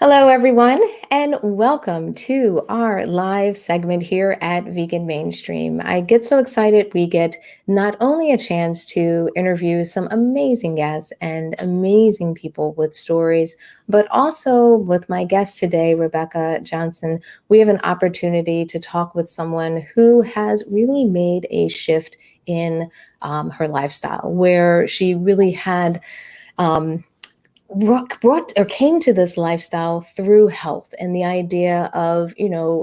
Hello, everyone, and welcome to our live segment here at Vegan Mainstream. I get so excited we get not only a chance to interview some amazing guests and amazing people with stories, but also with my guest today, Rebecca Johnson, we have an opportunity to talk with someone who has really made a shift in her lifestyle, where she really had. Um, brought or came to this lifestyle through health and the idea of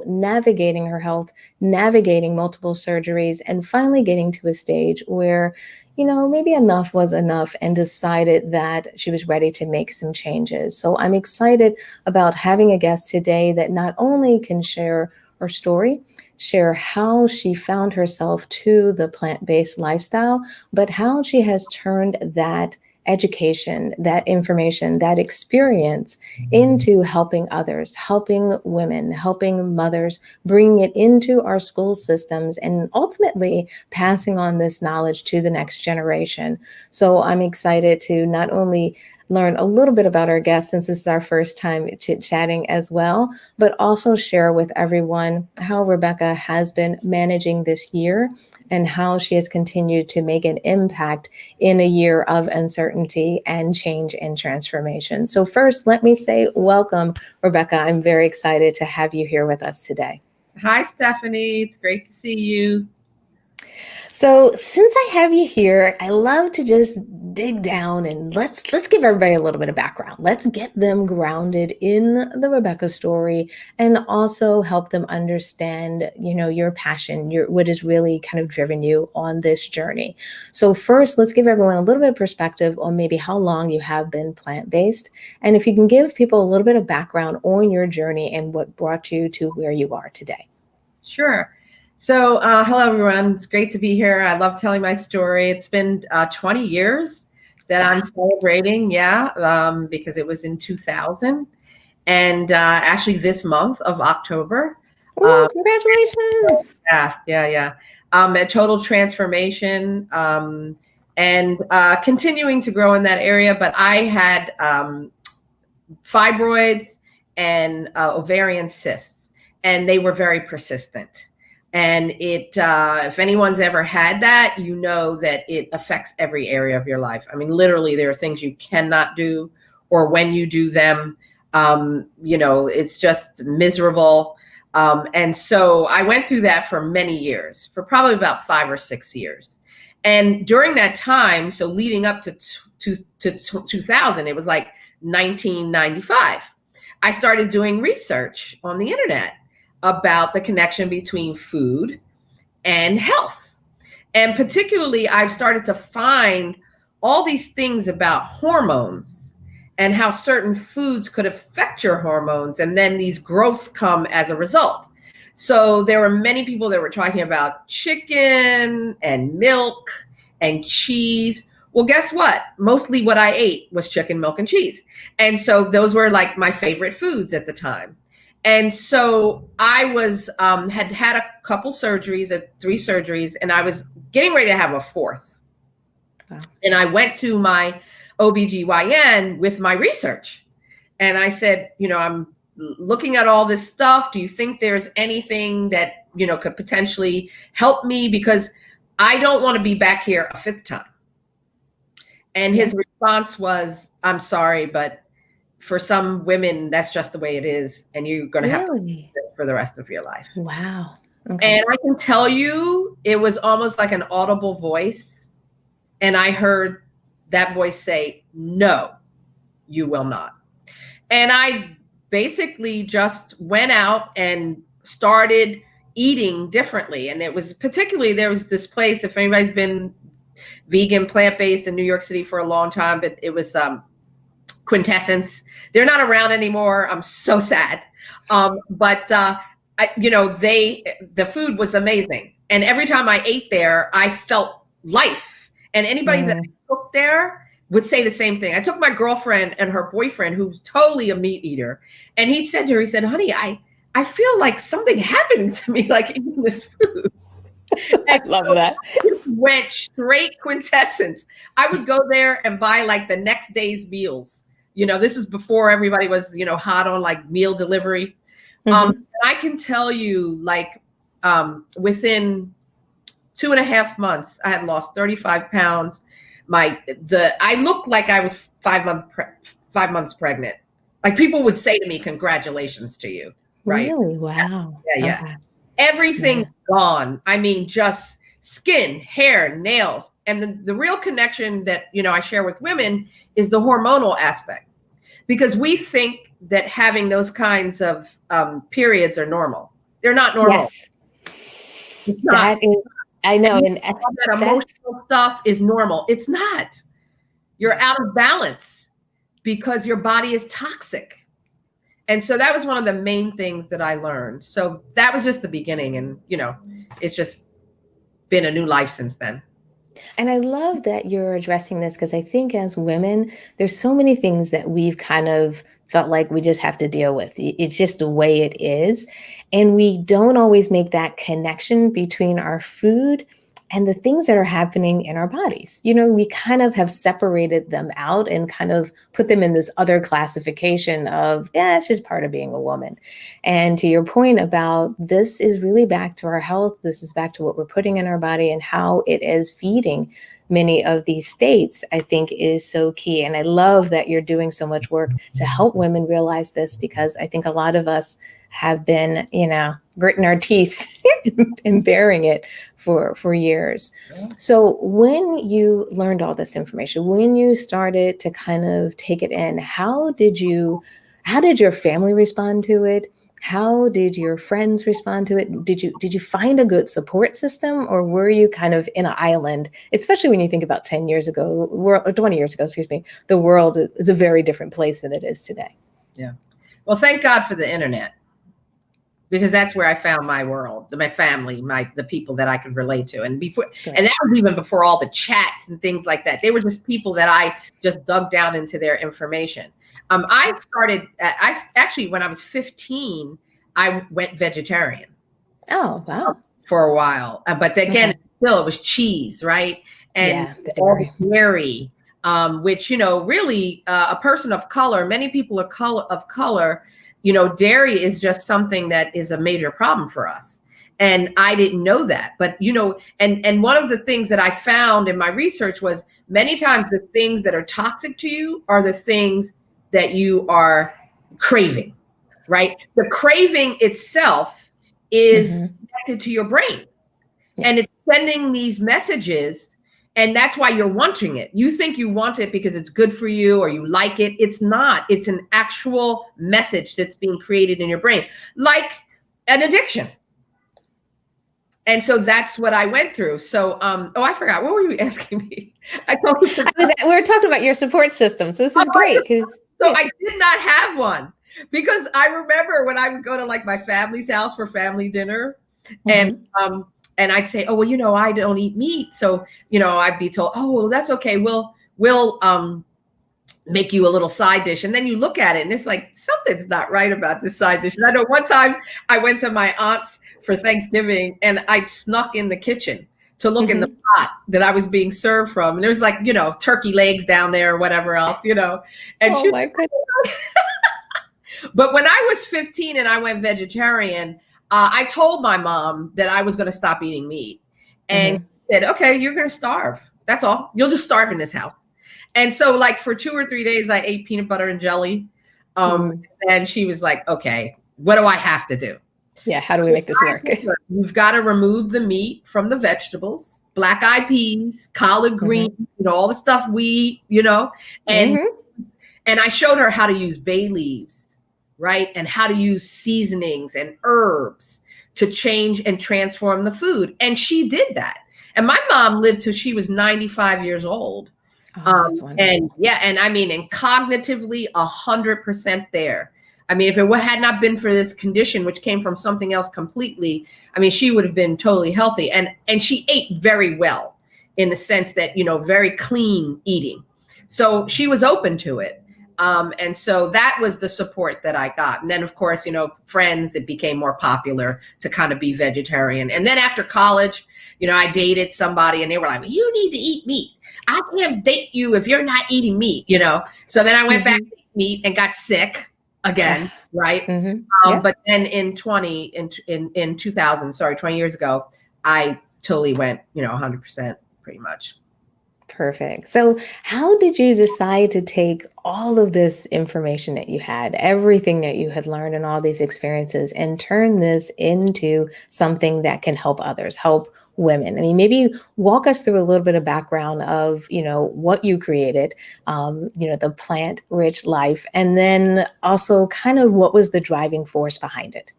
navigating her health, navigating multiple surgeries, and finally getting to a stage where maybe enough was enough and decided that she was ready to make some changes. So I'm excited about having a guest today that not only can share her story, share how she found herself to the plant-based lifestyle, but how she has turned that education, that information, that experience into helping others, helping women, helping mothers, bringing it into our school systems, and ultimately passing on this knowledge to the next generation. So I'm excited to not only learn a little bit about our guest, since this is our first time chit-chatting as well, but also share with everyone how Rebecca has been managing this year and how she has continued to make an impact in a year of uncertainty and change and transformation. So first, let me say welcome, Rebecca. I'm very excited to have you here with us today. Hi, Stephanie. It's great to see you. So since I have you here, I love to just dig down and let's give everybody a little bit of background. Let's get them grounded in the Rebecca story and also help them understand, your passion, what has really kind of driven you on this journey. So first, let's give everyone a little bit of perspective on maybe how long you have been plant-based. And if you can give people a little bit of background on your journey and what brought you to where you are today. Sure. So, hello, everyone. It's great to be here. I love telling my story. It's been 20 years that I'm celebrating, because it was in 2000. And actually this month of October. Oh, congratulations. Yeah. A total transformation and continuing to grow in that area. But I had fibroids and ovarian cysts, and they were very persistent. And if anyone's ever had that, you know that it affects every area of your life. I mean, literally, there are things you cannot do, or when you do them, it's just miserable. And so I went through that for many years, for probably about 5 or 6 years. And during that time, so leading up to 2000, it was like 1995, I started doing research on the internet about the connection between food and health. And particularly, I've started to find all these things about hormones and how certain foods could affect your hormones. And then these growths come as a result. So there were many people that were talking about chicken and milk and cheese. Well, guess what? Mostly what I ate was chicken, milk, and cheese. And so those were like my favorite foods at the time. And so I was had a couple surgeries, 3 surgeries, and I was getting ready to have a 4th. Wow. And I went to my OBGYN with my research. And I said, I'm looking at all this stuff. Do you think there's anything that, could potentially help me? Because I don't want to be back here a 5th time. And his response was, I'm sorry, but for some women, that's just the way it is. And you're going to have to do it for the rest of your life. Wow. Okay. And I can tell you, it was almost like an audible voice. And I heard that voice say, no, you will not. And I basically just went out and started eating differently. And it was particularly, there was this place, if anybody's been vegan, plant-based in New York City for a long time, but it was Quintessence. They're not around anymore. I'm so sad. But the food was amazing. And every time I ate there, I felt life. And anybody that I cooked there would say the same thing. I took my girlfriend and her boyfriend, who's totally a meat eater. And he said to her, he said, honey, I feel like something happened to me, like eating this food. I love that. Went straight Quintessence. I would go there and buy like the next day's meals, This was before everybody was, hot on like meal delivery. I can tell you, like, within 2.5 months, I had lost 35 pounds. I looked like I was 5 months pregnant. Like, people would say to me, "Congratulations to you." Right? Really? Wow. Yeah. Okay. Everything gone. I mean, just skin, hair, nails. And the real connection that, I share with women is the hormonal aspect, because we think that having those kinds of periods are normal. They're not normal. Yes. That is, I know. And all that emotional stuff is normal. It's not. You're out of balance because your body is toxic. And so that was one of the main things that I learned. So that was just the beginning. And, it's just been a new life since then. And I love that you're addressing this, because I think as women, there's so many things that we've kind of felt like we just have to deal with. It's just the way it is. And we don't always make that connection between our food and the things that are happening in our bodies. We kind of have separated them out and kind of put them in this other classification of, yeah, it's just part of being a woman. And to your point about, this is really back to our health. This is back to what we're putting in our body and how it is feeding many of these states, I think is so key. And I love that you're doing so much work to help women realize this, because I think a lot of us have been, gritting our teeth and bearing it for years. So when you learned all this information, when you started to kind of take it in, how did your family respond to it? How did your friends respond to it? Did you find a good support system, or were you kind of in an island? Especially when you think about 10 years ago, 20 years ago, excuse me, the world is a very different place than it is today. Yeah. Well, thank God for the internet, because that's where I found my world, my family, the people that I could relate to. And and that was even before all the chats and things like that. They were just people that I just dug down into their information. I actually, when I was 15, I went vegetarian. Oh, wow. For a while. But again, still, it was cheese, right? And all the dairy, which, really a person of color, many people of color, dairy is just something that is a major problem for us. And I didn't know that. But, and one of the things that I found in my research was, many times the things that are toxic to you are the things that you are craving, right? The craving itself is connected to your brain, and it's sending these messages, and that's why you're wanting it. You think you want it because it's good for you or you like it. It's not. It's an actual message that's being created in your brain, like an addiction. And so that's what I went through. So, I forgot. What were you asking me? We were talking about your support system. So this is great. So I did not have one, because I remember when I would go to like my family's house for family dinner, and I'd say, oh, well, I don't eat meat. So, I'd be told, oh, well, that's okay. We'll make you a little side dish. And then you look at it and it's like, something's not right about this side dish. And I know one time I went to my aunt's for Thanksgiving, and I snuck in the kitchen to look in the pot that I was being served from. And there was like, turkey legs down there or whatever else, And oh my goodness. But when I was 15 and I went vegetarian, I told my mom that I was going to stop eating meat, and said, okay, you're going to starve. That's all. You'll just starve in this house. And so like for 2 or 3 days, I ate peanut butter and jelly. And she was like, okay, what do I have to do? Yeah. How do we make this work? You've got to remove the meat from the vegetables, black eyed peas, collard greens, all the stuff we eat, and I showed her how to use bay leaves, right? And how to use seasonings and herbs to change and transform the food. And she did that. And my mom lived till she was 95 years old. And I mean, and cognitively 100% there. I mean, if it had not been for this condition, which came from something else completely, I mean, she would have been totally healthy. And she ate very well, in the sense that, very clean eating. So she was open to it. And so that was the support that I got. And then, of course, friends, it became more popular to kind of be vegetarian. And then after college, I dated somebody, and they were like, you need to eat meat. I can't date you if you're not eating meat, So then I went back to meat and got sick again, right? Mm-hmm. Yeah. But then in 2000, sorry, 20 years ago, I totally went, 100% pretty much. Perfect. So, how did you decide to take all of this information that you had, everything that you had learned and all these experiences, and turn this into something that can help others, help women? I mean, maybe walk us through a little bit of background of, what you created, the plant-rich life, and then also kind of what was the driving force behind it?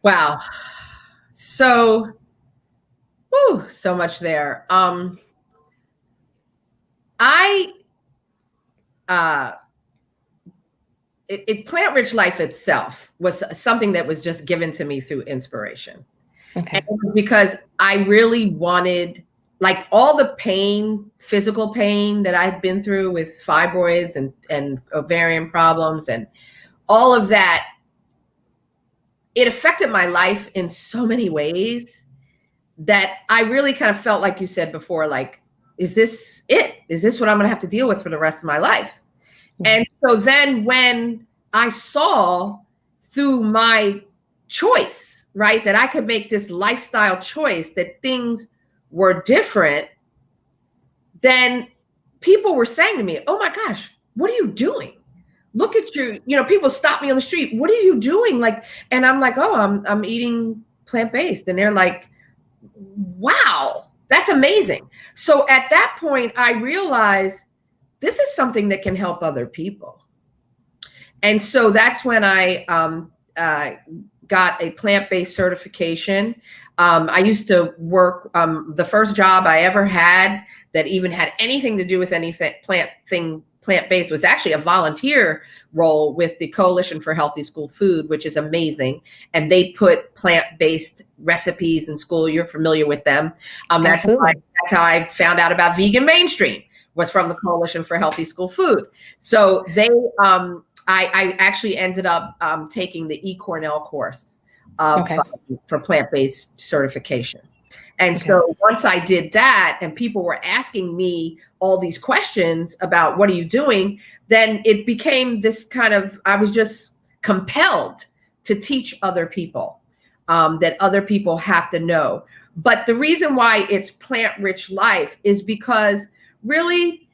Wow. So, so much there. I uh plant-rich life itself was something that was just given to me through inspiration. And Okay. because I really wanted, like, all the pain, physical pain that I'd been through with fibroids and ovarian problems and all of that, it affected my life in so many ways that I really kind of felt, like you said before, like, is this it? Is this what I'm going to have to deal with for the rest of my life? Yeah. And so then when I saw through my choice, right, that I could make this lifestyle choice, that things were different, then people were saying to me, oh my gosh, what are you doing? Look at you. People stop me on the street. What are you doing? Like, and I'm like, oh, I'm eating plant-based. And they're like, wow, that's amazing. So at that point, I realized this is something that can help other people. And so that's when I got a plant-based certification. I used to work, the first job I ever had that even had anything to do with anything plant-based was actually a volunteer role with the Coalition for Healthy School Food, which is amazing. And they put plant-based recipes in school. You're familiar with them. That's how I found out about Vegan Mainstream, was from the Coalition for Healthy School Food. So they, I actually ended up taking the Cornell course for plant-based certification. And so once I did that and people were asking me all these questions about what are you doing, then it became this kind of, I was just compelled to teach other people that other people have to know. But the reason why it's plant-rich life is because really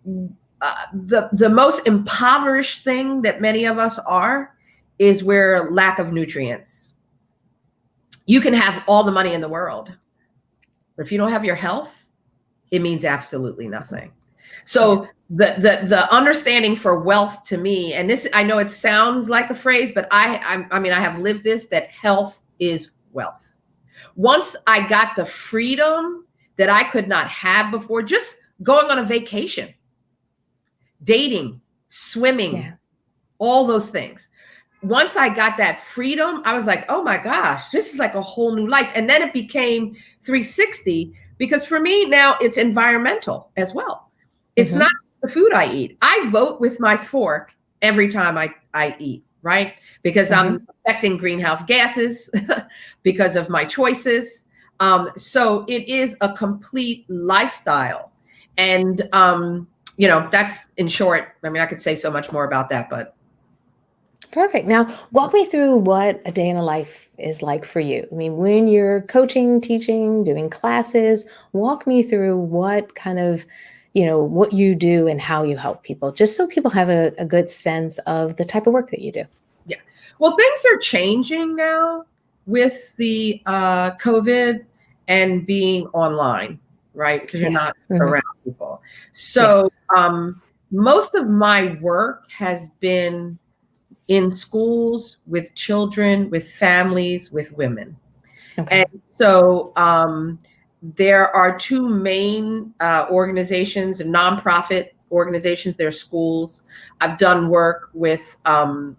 the most impoverished thing that many of us are is we're lack of nutrients. You can have all the money in the world, but if you don't have your health, it means absolutely nothing. So the understanding for wealth to me, and this, I know it sounds like a phrase, but I mean, I have lived this, that health is wealth. Once I got the freedom that I could not have before, just going on a vacation, dating, swimming, all those things. Once I got that freedom, I was like, oh my gosh, this is like a whole new life. And then it became 360, because for me now it's environmental as well. It's not the food I eat. I vote with my fork every time I eat, right? Because I'm affecting greenhouse gases because of my choices. So it is a complete lifestyle. And, that's in short. I mean, I could say so much more about that, but. Perfect. Now, walk me through what a day in a life is like for you. I mean, when you're coaching, teaching, doing classes, walk me through what kind of, what you do and how you help people, just so people have a good sense of the type of work that you do. Yeah. Well, things are changing now with the COVID and being online, right? Because you're not around people. So most of my work has been in schools, with children, with families, with women. And so there are two main organizations, nonprofit organizations. They're schools. I've done work with some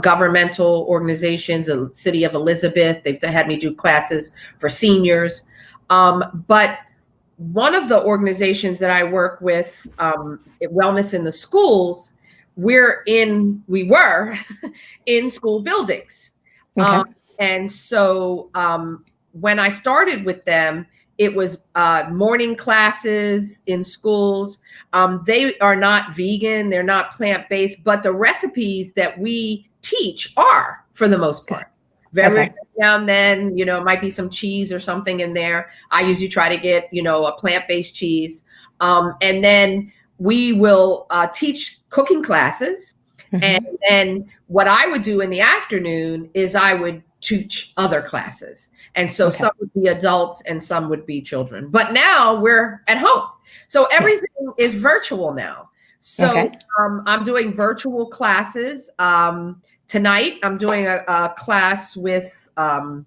governmental organizations, the City of Elizabeth. They've had me do classes for seniors. But one of the organizations that I work with, Wellness in the Schools, we were in school buildings. And so when I started with them, It was morning classes in schools. They are not vegan, they're not plant-based, but the recipes that we teach are, for the most part. Very now and then, you know, it might be some cheese or something in there. I usually try to get, you know, a plant-based cheese. And then we will teach cooking classes. And then what I would do in the afternoon is I would teach other classes. And so some would be adults and some would be children. But now we're at home. So everything is virtual now. So I'm doing virtual classes. Tonight, I'm doing a class with a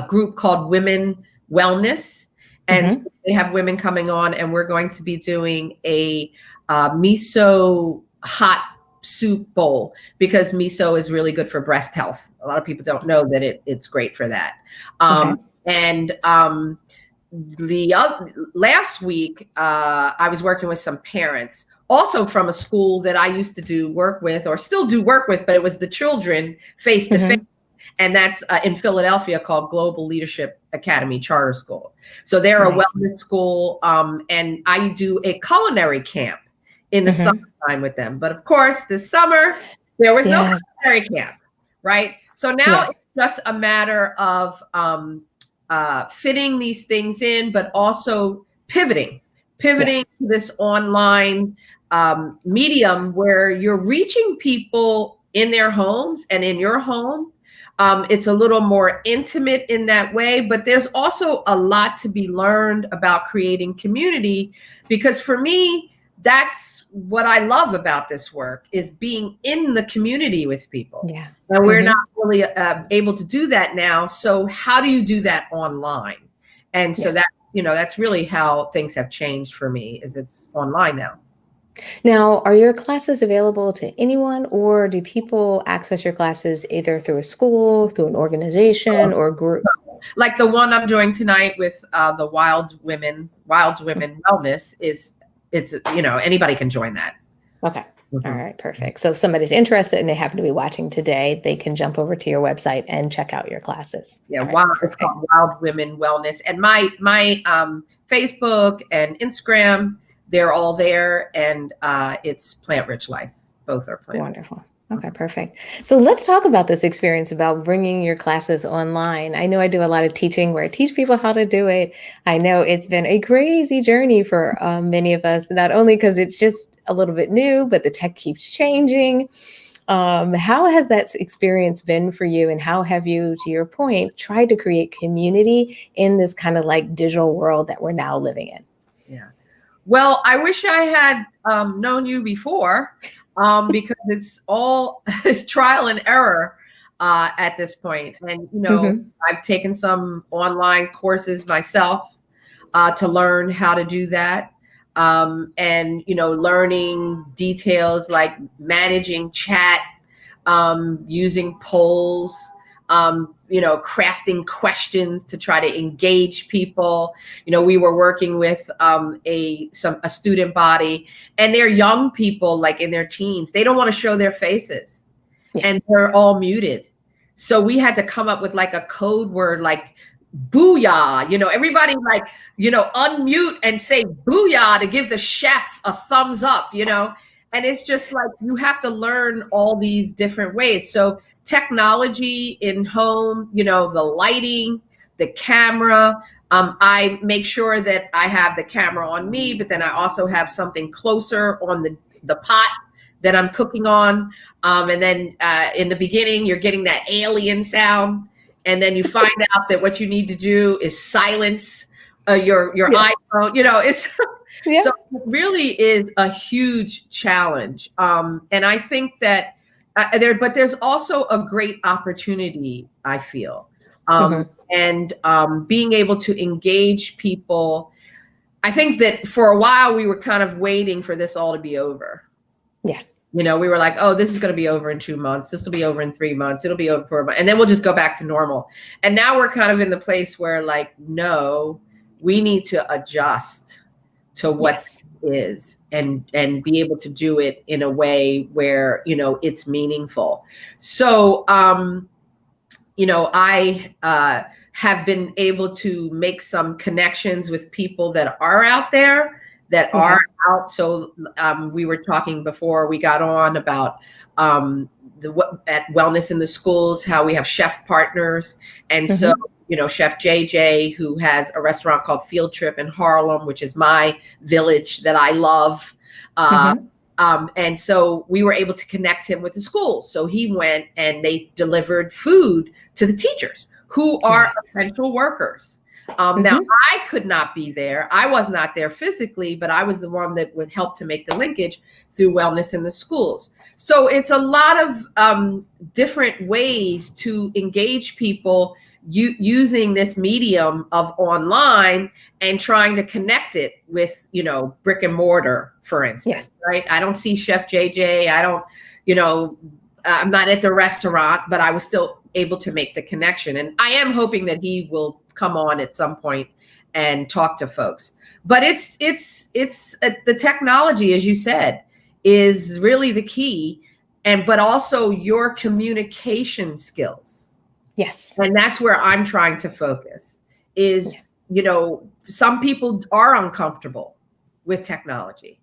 group called Women Wellness. And so they have women coming on, and we're going to be doing a miso hot soup bowl, because miso is really good for breast health. A lot of people don't know that it's great for that. Last week, I was working with some parents, also from a school that I used to do work with, or still do work with, but it was the children face to face. And that's in Philadelphia, called Global Leadership Academy Charter School. So they're a wellness school, and I do a culinary camp in the summertime with them. But of course, this summer, there was no culinary camp, right? So now it's just a matter of fitting these things in, but also pivoting to this online medium where you're reaching people in their homes and in your home. It's a little more intimate in that way, but there's also a lot to be learned about creating community, because for me, that's what I love about this work, is being in the community with people. And we're not really able to do that now. So how do you do that online? And so that, you know, that's really how things have changed for me, is it's online now. Now, are your classes available to anyone, or do people access your classes either through a school, through an organization, or a group? Like the one I'm doing tonight with the Wild Women Wellness it's, you know, anybody can join that. Okay. All right, perfect. So if somebody's interested and they happen to be watching today, they can jump over to your website and check out your classes. Yeah, it's called Wild Women Wellness. And my Facebook and Instagram, they're all there, and it's Plant Rich Life. Both are plant. Wonderful. Okay, perfect. So let's talk about this experience about bringing your classes online. I know I do a lot of teaching where I teach people how to do it. I know it's been a crazy journey for many of us, not only because it's just a little bit new, but the tech keeps changing. How has that experience been for you, and how have you, to your point, tried to create community in this kind of like digital world that we're now living in? Yeah. Well, I wish I had known you before, because it's all trial and error at this point. And, you know, I've taken some online courses myself to learn how to do that. And, you know, learning details like managing chat, using polls, you know, crafting questions to try to engage people. You know, we were working with a student body, and they're young people, like in their teens. They don't want to show their faces, and they're all muted. So we had to come up with like a code word, like booyah. You know, everybody like, you know, unmute and say booyah to give the chef a thumbs up, you know. And it's just like, you have to learn all these different ways. So technology in home, you know, the lighting, the camera. I make sure that I have the camera on me, but then I also have something closer on the pot that I'm cooking on. And then in the beginning, you're getting that alien sound. And then you find out that what you need to do is silence your iPhone. You know, it's... So it really is a huge challenge. And I think that there's also a great opportunity, I feel. And being able to engage people. I think that for a while we were kind of waiting for this all to be over. Yeah. You know, we were like, oh, this is going to be over in 2 months. This will be over in 3 months. It'll be over for a month. And then we'll just go back to normal. And now we're kind of in the place where, like, no, we need to adjust to what is and be able to do it in a way where, you know, it's meaningful. So, you know, have been able to make some connections with people that are out there, that are out. So we were talking before we got on about at Wellness in the Schools, how we have chef partners. And so, Chef JJ, who has a restaurant called Field Trip in Harlem, which is my village that I love. And so we were able to connect him with the schools. So he went and they delivered food to the teachers who are essential workers. Now, I could not be there. I was not there physically, but I was the one that would help to make the linkage through Wellness in the Schools. So it's a lot of different ways to engage people using this medium of online and trying to connect it with, brick and mortar, for instance, right? I don't see Chef JJ. I don't, I'm not at the restaurant, but I was still able to make the connection. And I am hoping that he will come on at some point and talk to folks. But it's the technology, as you said, is really the key, but also your communication skills. Yes. And that's where I'm trying to focus is, some people are uncomfortable with technology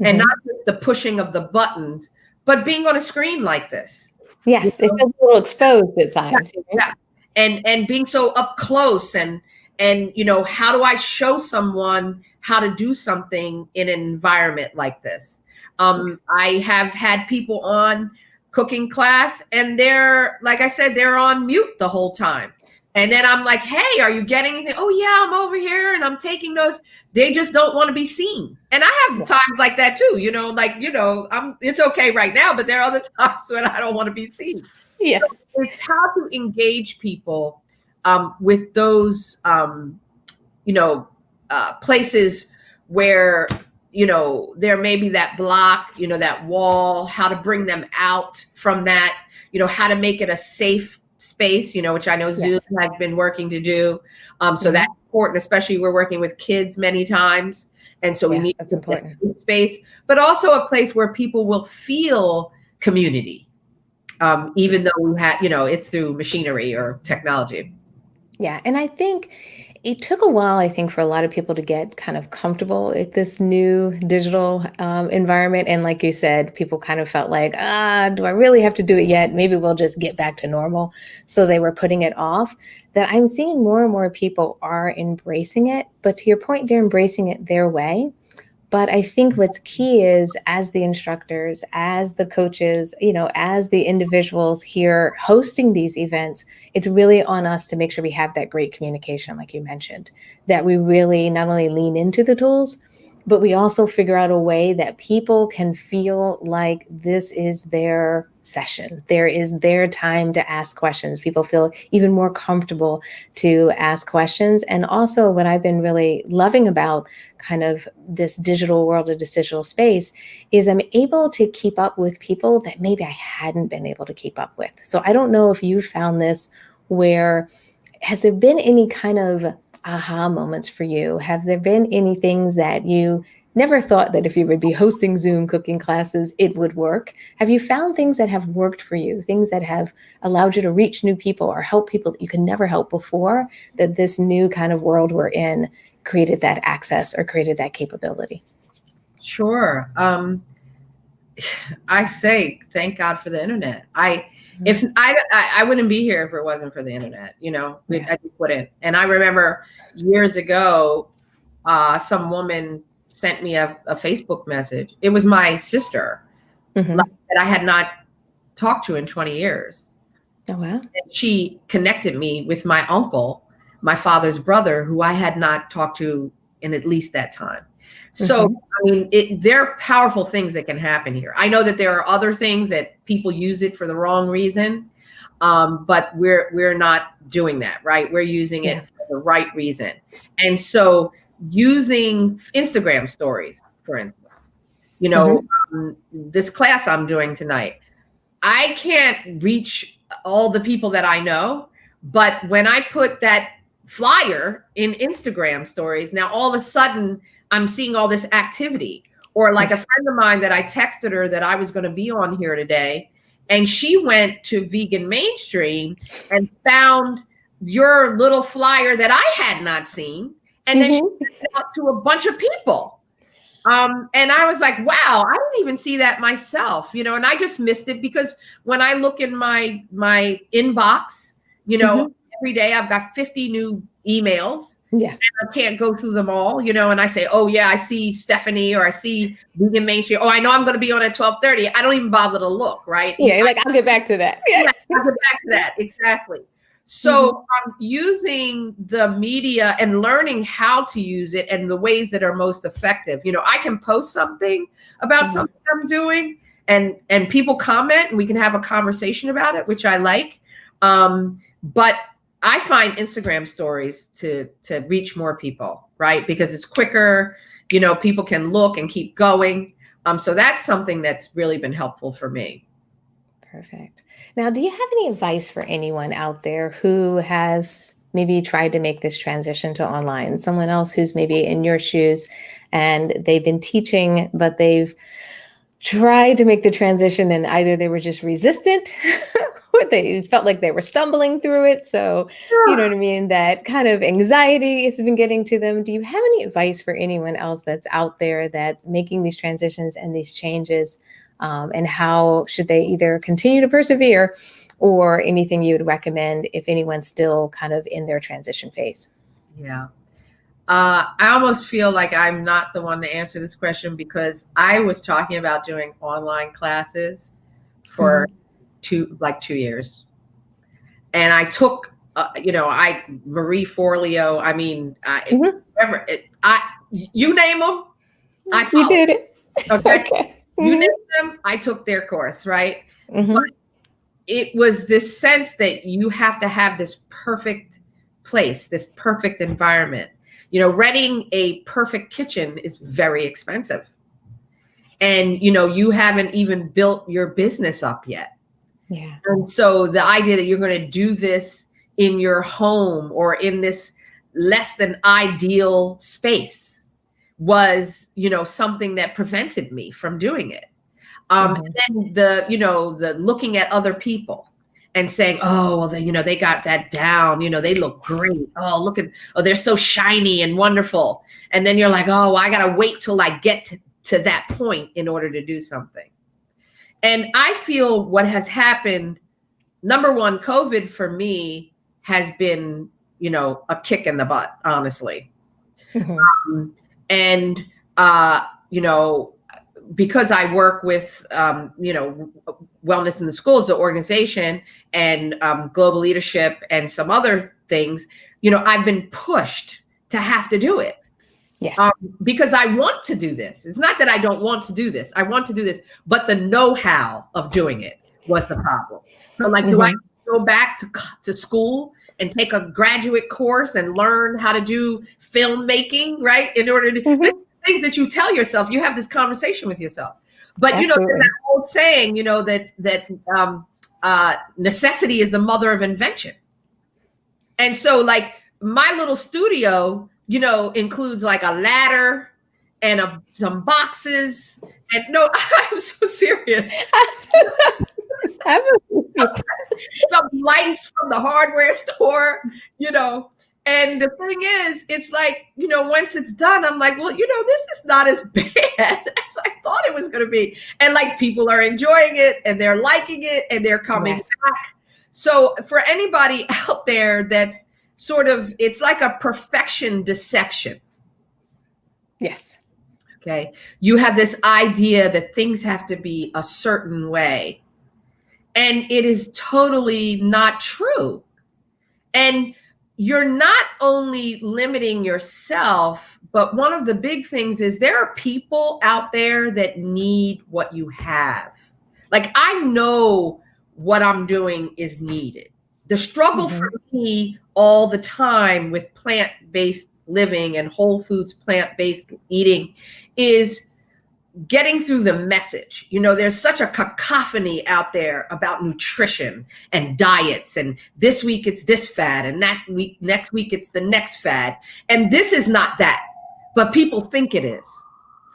and not just the pushing of the buttons, but being on a screen like this. Yes, it feels a little exposed at times. Yeah. And being so up close and how do I show someone how to do something in an environment like this? I have had people on cooking class and they're, like I said, they're on mute the whole time. And then I'm like, hey, are you getting anything? Oh yeah, I'm over here and I'm taking notes. They just don't want to be seen. And I have times like that too, it's okay right now, but there are other times when I don't want to be seen. Yeah. So it's how to engage people with those, places where, there may be that block, that wall, how to bring them out from that, how to make it a safe space, which I know Zoom has been working to do. So that's important, especially we're working with kids many times. And so we need that's important. A space, but also a place where people will feel community, even though we had, it's through machinery or technology. Yeah. And I think it took a while, for a lot of people to get kind of comfortable with this new digital environment. And like you said, people kind of felt like, do I really have to do it yet? Maybe we'll just get back to normal. So they were putting it off. That I'm seeing more and more people are embracing it. But to your point, they're embracing it their way. But I think what's key is, as the instructors, as the coaches, as the individuals here hosting these events, it's really on us to make sure we have that great communication, like you mentioned, that we really not only lean into the tools, but we also figure out a way that people can feel like this is their session. There is their time to ask questions. People feel even more comfortable to ask questions. And also what I've been really loving about kind of this digital world or this digital space is I'm able to keep up with people that maybe I hadn't been able to keep up with. So I don't know if you found this, where has there been any kind of aha moments for you? Have there been any things that you never thought that if you would be hosting Zoom cooking classes, it would work? Have you found things that have worked for you, things that have allowed you to reach new people or help people that you could never help before, that this new kind of world we're in created that access or created that capability? Sure. I say, thank God for the internet. I wouldn't be here if it wasn't for the internet. I just wouldn't. And I remember years ago, some woman sent me a Facebook message. It was my sister that I had not talked to in 20 years. Oh, wow. And she connected me with my uncle, my father's brother, who I had not talked to in at least that time. So, I mean, there are powerful things that can happen here. I know that there are other things that people use it for the wrong reason, but we're not doing that, right? We're using it for the right reason. And so using Instagram stories, for instance, this class I'm doing tonight, I can't reach all the people that I know, but when I put that flyer in Instagram stories, now all of a sudden I'm seeing all this activity. Or like a friend of mine that I texted her that I was going to be on here today, and she went to Vegan Mainstream and found your little flyer that I had not seen, and then she sent it out to a bunch of people. And I was like, wow, I didn't even see that myself, and I just missed it because when I look in my inbox, every day I've got 50 new emails. Yeah. And I can't go through them all, and I say, oh yeah, I see Stephanie, or I see Vegan Mainstream. Oh, I know I'm going to be on at 12:30. I don't even bother to look, right? Yeah, like, I'll get back to that. Yeah, I'll get back to that. Exactly. So using the media and learning how to use it and the ways that are most effective. I can post something about something I'm doing and people comment and we can have a conversation about it, which I like. But I find Instagram stories to reach more people, right? Because it's quicker, people can look and keep going. So that's something that's really been helpful for me. Perfect. Now, do you have any advice for anyone out there who has maybe tried to make this transition to online? Someone else who's maybe in your shoes and they've been teaching, but they've tried to make the transition and either they were just resistant or they felt like they were stumbling through it. So, you know what I mean? That kind of anxiety has been getting to them. Do you have any advice for anyone else that's out there that's making these transitions and these changes? And how should they either continue to persevere or anything you would recommend if anyone's still kind of in their transition phase? Yeah. I almost feel like I'm not the one to answer this question because I was talking about doing online classes for 2 years. And I took, Marie Forleo, I mean, you name them, I You did it. Okay. You name them, I took their course, right? But it was this sense that you have to have this perfect place, this perfect environment. Renting a perfect kitchen is very expensive. And, you haven't even built your business up yet. Yeah. And so the idea that you're going to do this in your home or in this less than ideal space was, something that prevented me from doing it. And then the looking at other people and saying, oh, well, they got that down. They look great. Oh, they're so shiny and wonderful. And then you're like, oh, I got to wait till I get to that point in order to do something. And I feel what has happened, number one, COVID for me has been, a kick in the butt, honestly. Because I work with, Wellness in the Schools, the organization, and global leadership and some other things, I've been pushed to have to do it. Yeah. Because I want to do this. It's not that I don't want to do this. I want to do this, but the know-how of doing it was the problem. So do I go back to school and take a graduate course and learn how to do filmmaking, right? In order to things that you tell yourself, you have this conversation with yourself. But there's that old saying, that necessity is the mother of invention. And so my little studio, includes like a ladder and some boxes. And no, I'm so serious. Some lights from the hardware store, And the thing is, it's like, once it's done, I'm like, well, this is not as bad as I thought it was going to be. And people are enjoying it and they're liking it and they're coming back. So for anybody out there that's it's like a perfection deception. Yes. Okay. You have this idea that things have to be a certain way. And it is totally not true. And you're not only limiting yourself, but one of the big things is there are people out there that need what you have. I know what I'm doing is needed. The struggle for me all the time with plant-based living and whole foods, plant-based eating is getting through the message. There's such a cacophony out there about nutrition and diets. And this week it's this fad and next week it's the next fad. And this is not that, but people think it is.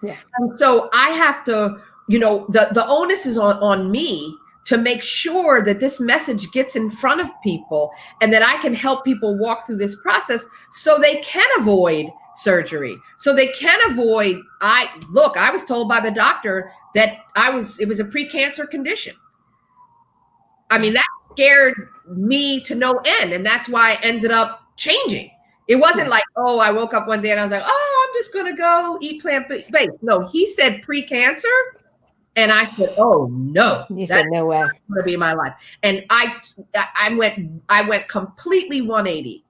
Yeah. And so I have to, the onus is on me to make sure that this message gets in front of people and that I can help people walk through this process so they can avoid surgery, so they can avoid, I was told by the doctor that it was a precancer condition. I mean, that scared me to no end. And that's why I ended up changing. It wasn't like, oh, I woke up one day and I was like, oh, I'm just going to go eat plant-based. No, he said precancer. And I said, oh no. You said no way. That's going to be my life. And I went completely 180.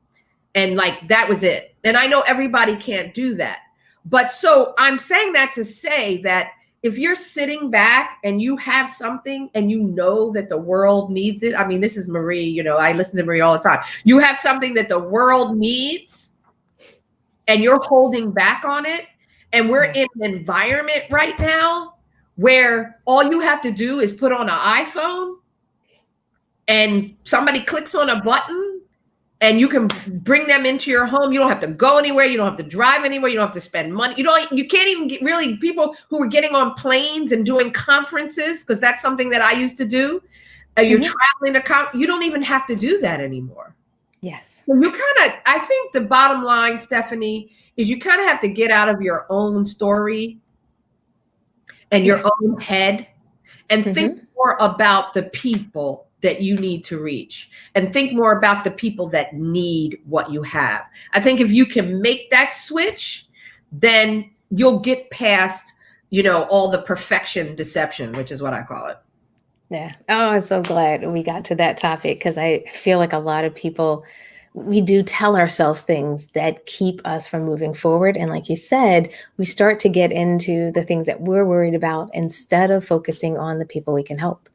And like, that was it. And I know everybody can't do that. But so I'm saying that to say that if you're sitting back and you have something and you know that the world needs it, I mean, this is Marie, you know, I listen to Marie all the time. You have something that the world needs and you're holding back on it. And we're in an environment right now where all you have to do is put on an iPhone and somebody clicks on a button and you can bring them into your home. You don't have to go anywhere. You don't have to drive anywhere. You don't have to spend money. You can't even get really people who are getting on planes and doing conferences, because that's something that I used to do. You're traveling to you don't even have to do that anymore. Yes. So I think the bottom line, Stephanie, is you kind of have to get out of your own story and your own head and think more about the people that you need to reach, and think more about the people that need what you have. I think if you can make that switch, then you'll get past, you know, all the perfection deception, which is what I call it. Yeah. Oh, I'm so glad we got to that topic, because I feel like a lot of people, we do tell ourselves things that keep us from moving forward. And like you said, we start to get into the things that we're worried about instead of focusing on the people we can help,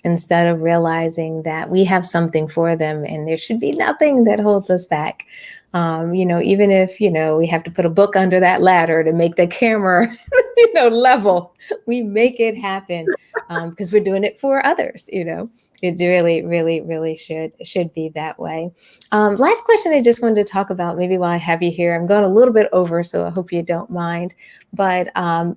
instead of realizing that we have something for them and there should be nothing that holds us back. You know, even if, you know, we have to put a book under that ladder to make the camera, you know, level, we make it happen because we're doing it for others, you know. It really, really, really should be that way. Last question I just wanted to talk about, maybe while I have you here. I'm going a little bit over, so I hope you don't mind. But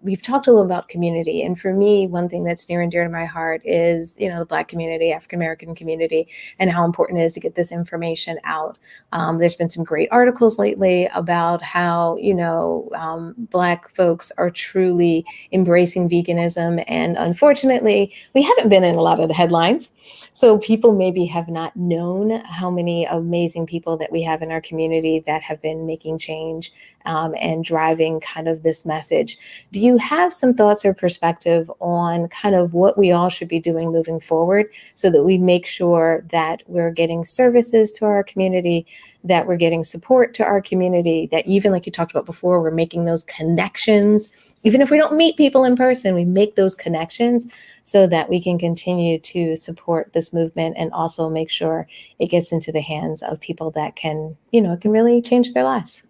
we've talked a little about community. And for me, one thing that's near and dear to my heart is, you know, the Black community, African-American community, and how important it is to get this information out. There's been some great articles lately about how, you know, Black folks are truly embracing veganism. And unfortunately, we haven't been in a lot of the headlines. So people maybe have not known how many amazing people that we have in our community that have been making change and driving kind of this message. Do you have some thoughts or perspective on kind of what we all should be doing moving forward so that we make sure that we're getting services to our community, that we're getting support to our community, that even like you talked about before, we're making those connections? Even if we don't meet people in person, we make those connections so that we can continue to support this movement and also make sure it gets into the hands of people that can, you know, can really change their lives.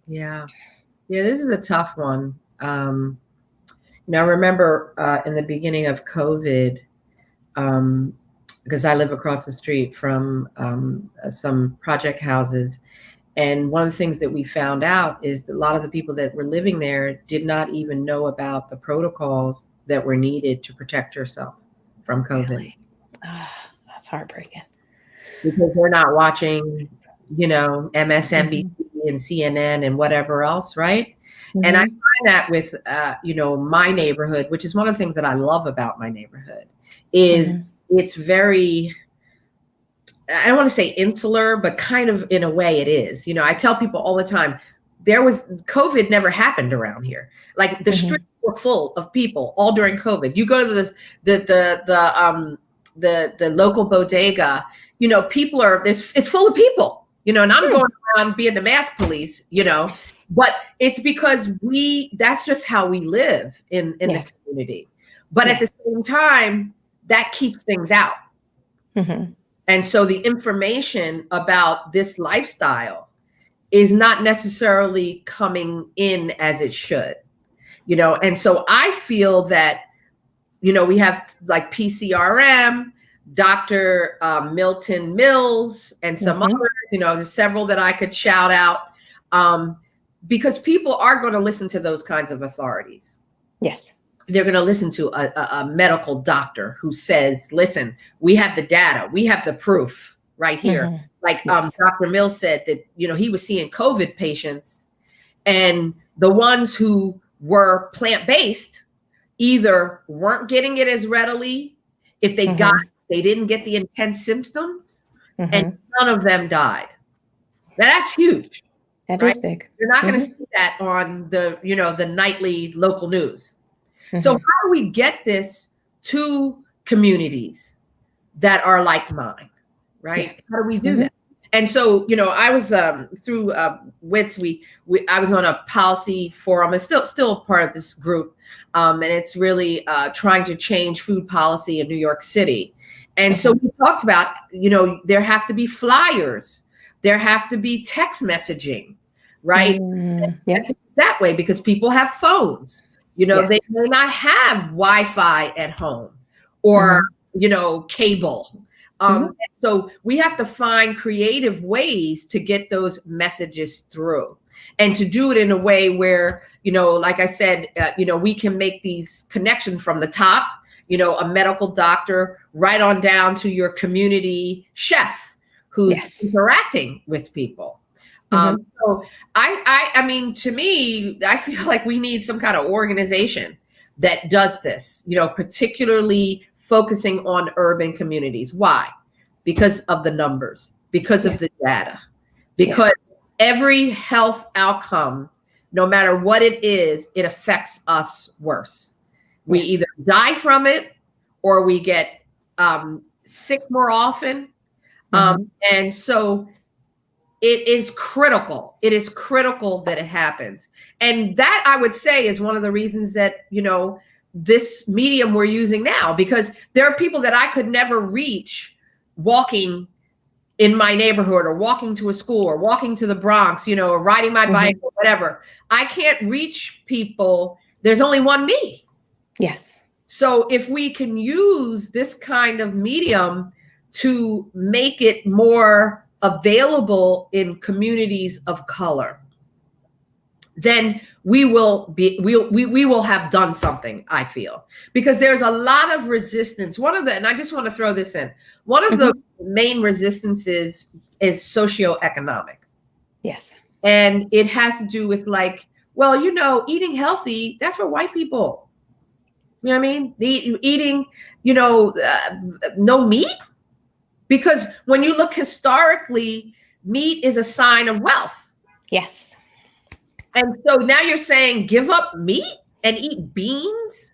Yeah. Yeah, this is a tough one. You know, I remember in the beginning of COVID, because I live across the street from some project houses. And one of the things that we found out is that a lot of the people that were living there did not even know about the protocols that were needed to protect yourself from COVID. Really? Oh, that's heartbreaking. Because they're not watching, you know, MSNBC and CNN and whatever else, right? And I find that with, you know, my neighborhood, which is one of the things that I love about my neighborhood, is it's very, I don't want to say insular, but kind of in a way it is. You know, I tell people all the time, COVID never happened around here. Like the streets were full of people all during COVID. You go to the local bodega, you know, people it's full of people, you know, and I'm going around being the mask police, you know, but it's because that's just how we live in the community. But at the same time, that keeps things out. And so the information about this lifestyle is not necessarily coming in as it should, you know? And so I feel that, you know, we have like PCRM, Dr. Milton Mills, and some others, you know, there's several that I could shout out because people are going to listen to those kinds of authorities. Yes. they're going to listen to a medical doctor who says, listen, we have the data, we have the proof right here. Mm-hmm. Like Yes. Dr. Mills said that, he was seeing COVID patients, and the ones who were plant-based either weren't getting it as readily. If they got it, they didn't get the intense symptoms, and none of them died. That's huge. That right? is big. You're not going to see that on the, the nightly local news. Mm-hmm. So how do we get this to communities that are like mine, right? Yes. How do we do that? And so, I was through WITS. I was on a policy forum. It's still a part of this group, and it's really trying to change food policy in New York City. And so we talked about, there have to be flyers, there have to be text messaging, right? Yes. That way, because people have phones. They may not have Wi-Fi at home or cable. So we have to find creative ways to get those messages through, and to do it in a way where, like I said, we can make these connections from the top, a medical doctor right on down to your community chef who's interacting with people. So I mean, to me, I feel like we need some kind of organization that does this, particularly focusing on urban communities. Why? Because of the numbers, because of the data, because every health outcome, no matter what it is, it affects us worse. We either die from it or we get sick more often. And so it is critical. It is critical that it happens. And that, I would say, is one of the reasons that, this medium we're using now, because there are people that I could never reach walking in my neighborhood, or walking to a school, or walking to the Bronx, or riding my bike or whatever. I can't reach people. There's only one me. Yes. So if we can use this kind of medium to make it more available in communities of color, then we will have done something, I feel, because there's a lot of resistance. And I just want to throw this in, one of the main resistances is socioeconomic. Yes. And it has to do with eating healthy, that's for white people. You know what I mean? Eating, no meat, because when you look historically, meat is a sign of wealth. Yes. And so now you're saying give up meat and eat beans?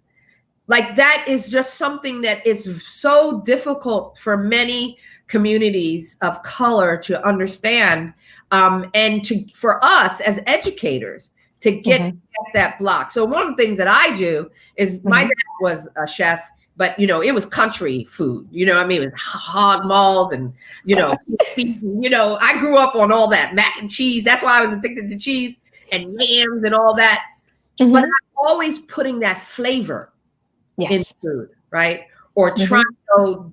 Like, that is just something that is so difficult for many communities of color to understand, and for us as educators to get past that block. So one of the things that I do is, my dad was a chef, but it was country food. You know what I mean? It was hog maws and I grew up on all that mac and cheese. That's why I was addicted to cheese and yams and all that. But I'm always putting that flavor in food, right? Or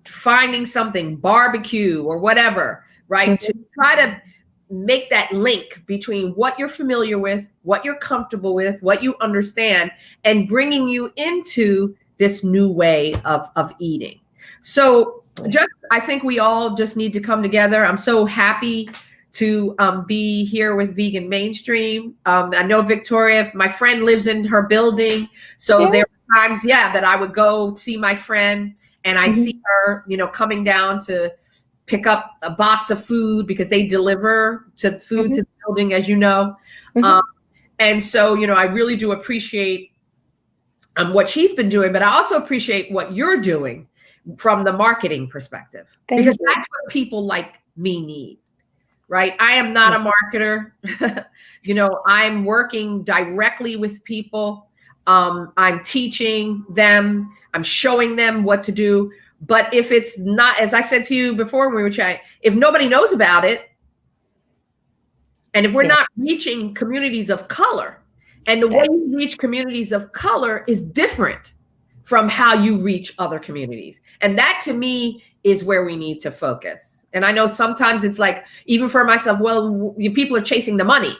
finding something, barbecue or whatever, right? To try to make that link between what you're familiar with, what you're comfortable with, what you understand, and bringing you into this new way of eating. So I think we all just need to come together. I'm so happy to be here with Vegan Mainstream. I know Victoria, my friend, lives in her building. So there were times, that I would go see my friend, and I'd see her, coming down to pick up a box of food, because they deliver to food to the building, as you know. And so, I really do appreciate what she's been doing, but I also appreciate what you're doing from the marketing perspective, because that's what people like me need, right? I am not a marketer. I'm working directly with people. I'm teaching them, I'm showing them what to do. But if it's not, as I said to you before when we were chatting, if nobody knows about it, and if we're not reaching communities of color, and the way you reach communities of color is different from how you reach other communities. And that, to me, is where we need to focus. And I know sometimes it's like, even for myself, people are chasing the money,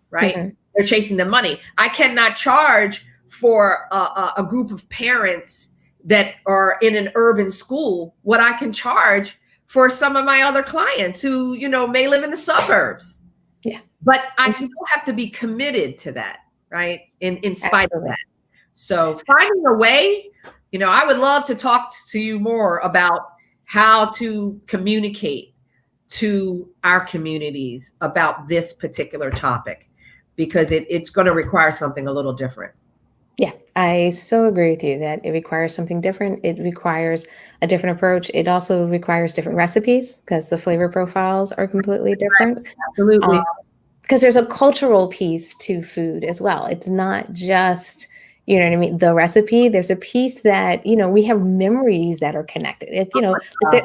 right? They're chasing the money. I cannot charge for a group of parents that are in an urban school what I can charge for some of my other clients who, may live in the suburbs. Yeah. But I still have to be committed to that, right? In spite Absolutely. of that. So finding a way, I would love to talk to you more about how to communicate to our communities about this particular topic, because it's going to require something a little different. Yeah, I so agree with you that it requires something different. It requires a different approach. It also requires different recipes because the flavor profiles are completely different. Absolutely. Because there's a cultural piece to food as well. It's not just, you know what I mean, the recipe. There's a piece that, we have memories that are connected.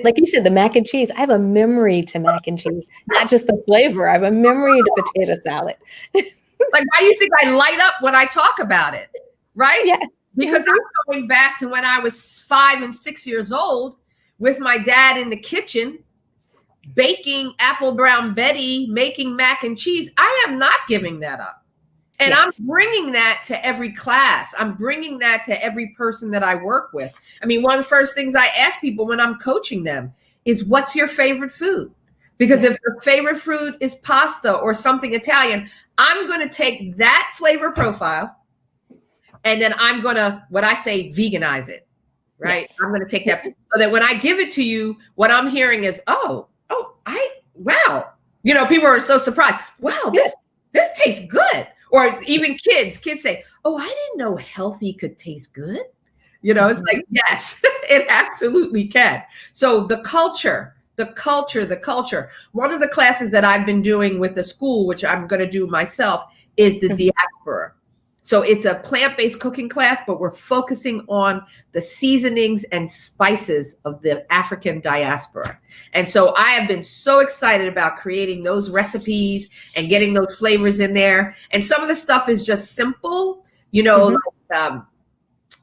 Like you said, the mac and cheese. I have a memory to mac and cheese, not just the flavor. I have a memory to potato salad. Like, why do you think I light up when I talk about it? Right? Yeah. Because I'm going back to when I was 5 and 6 years old with my dad in the kitchen, baking apple brown Betty, making mac and cheese. I am not giving that up. And yes. I'm bringing that to every class. I'm bringing that to every person that I work with. I mean, one of the first things I ask people when I'm coaching them is, what's your favorite food? Because if your favorite food is pasta or something Italian, I'm going to take that flavor profile and then I'm going to, what I say, veganize it, right? Yes. I'm going to take that so that when I give it to you, what I'm hearing is, wow. People are so surprised. Wow, this tastes good. Or even kids say, oh, I didn't know healthy could taste good. It's like, yes, it absolutely can. So the culture. One of the classes that I've been doing with the school, which I'm going to do myself, is the diaspora. So it's a plant-based cooking class, but we're focusing on the seasonings and spices of the African diaspora. And so I have been so excited about creating those recipes and getting those flavors in there. And some of the stuff is just simple, like,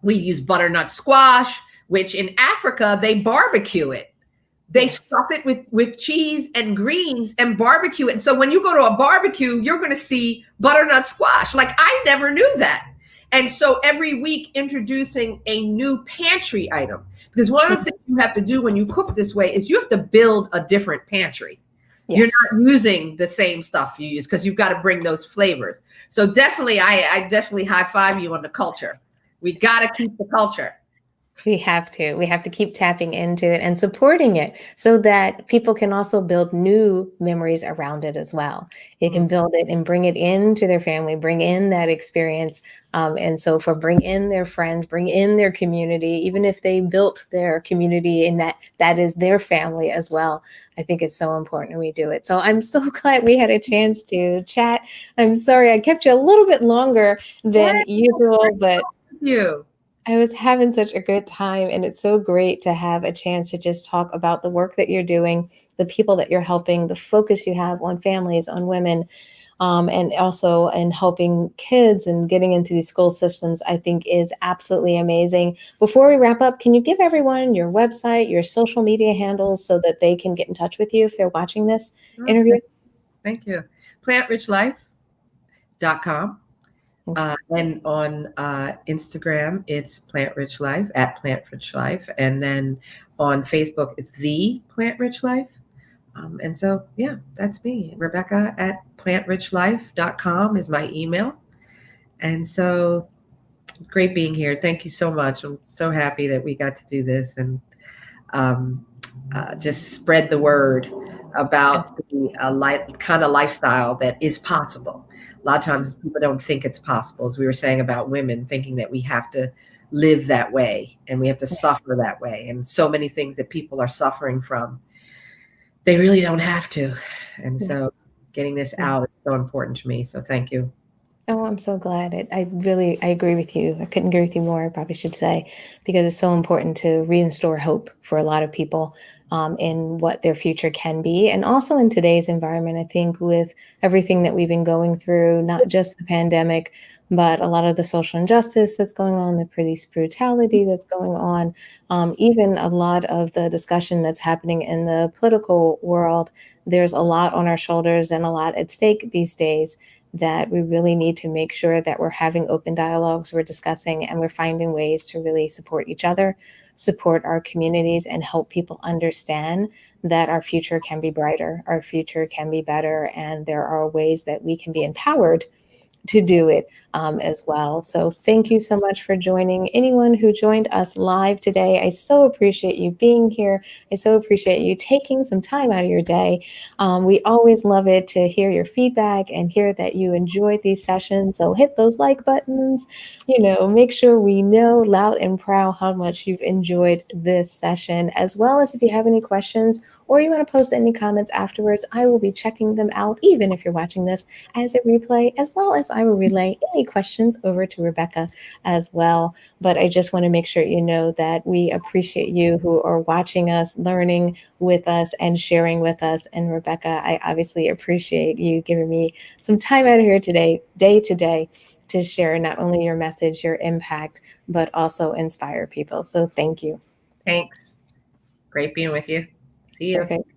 we use butternut squash, which in Africa, they barbecue it. They stuff it with cheese and greens and barbecue it. And so when you go to a barbecue, you're going to see butternut squash. Like, I never knew that. And so every week introducing a new pantry item, because one of the things you have to do when you cook this way is you have to build a different pantry. Yes. You're not using the same stuff you use because you've got to bring those flavors. So definitely, I definitely high five you on the culture. We got to keep the culture. We have to keep tapping into it and supporting it so that people can also build new memories around it as well. They can build it and bring it into their family, bring in that experience. And so bring in their friends, bring in their community, even if they built their community and that is their family as well. I think it's so important we do it. So I'm so glad we had a chance to chat. I'm sorry I kept you a little bit longer than usual, but I was having such a good time, and it's so great to have a chance to just talk about the work that you're doing, the people that you're helping, the focus you have on families, on women, and also in helping kids and getting into these school systems, I think is absolutely amazing. Before we wrap up, can you give everyone your website, your social media handles so that they can get in touch with you if they're watching this interview? Thank you. PlantRichLife.com. And on Instagram, it's Plant Rich Life, at Plant Rich Life. And then on Facebook, it's The Plant Rich Life. And so, that's me. Rebecca at plantrichlife.com is my email. And so great being here. Thank you so much. I'm so happy that we got to do this and just spread the word about the kind of lifestyle that is possible. A lot of times people don't think it's possible, as we were saying about women, thinking that we have to live that way and we have to suffer that way. And so many things that people are suffering from, they really don't have to. And so getting this out is so important to me. So thank you. Oh, I'm so glad. I agree with you. I couldn't agree with you more, I probably should say, because it's so important to reinstore hope for a lot of people in what their future can be. And also in today's environment, I think with everything that we've been going through, not just the pandemic, but a lot of the social injustice that's going on, the police brutality that's going on, even a lot of the discussion that's happening in the political world, there's a lot on our shoulders and a lot at stake these days. that we really need to make sure that we're having open dialogues, we're discussing, and we're finding ways to really support each other, support our communities, and help people understand that our future can be brighter, our future can be better, and there are ways that we can be empowered to do it as well. So thank you so much for joining. Anyone who joined us live today, I so appreciate you being here. I so appreciate you taking some time out of your day. We always love it to hear your feedback and hear that you enjoyed these sessions. So hit those like buttons, make sure we know loud and proud how much you've enjoyed this session, as well as if you have any questions or you want to post any comments afterwards, I will be checking them out, even if you're watching this as a replay, as well as I will relay any questions over to Rebecca as well. But I just want to make sure you know that we appreciate you who are watching us, learning with us, and sharing with us. And Rebecca, I obviously appreciate you giving me some time out of here today, day to day, to share not only your message, your impact, but also inspire people. So thank you. Thanks. Great being with you. See you. Perfect.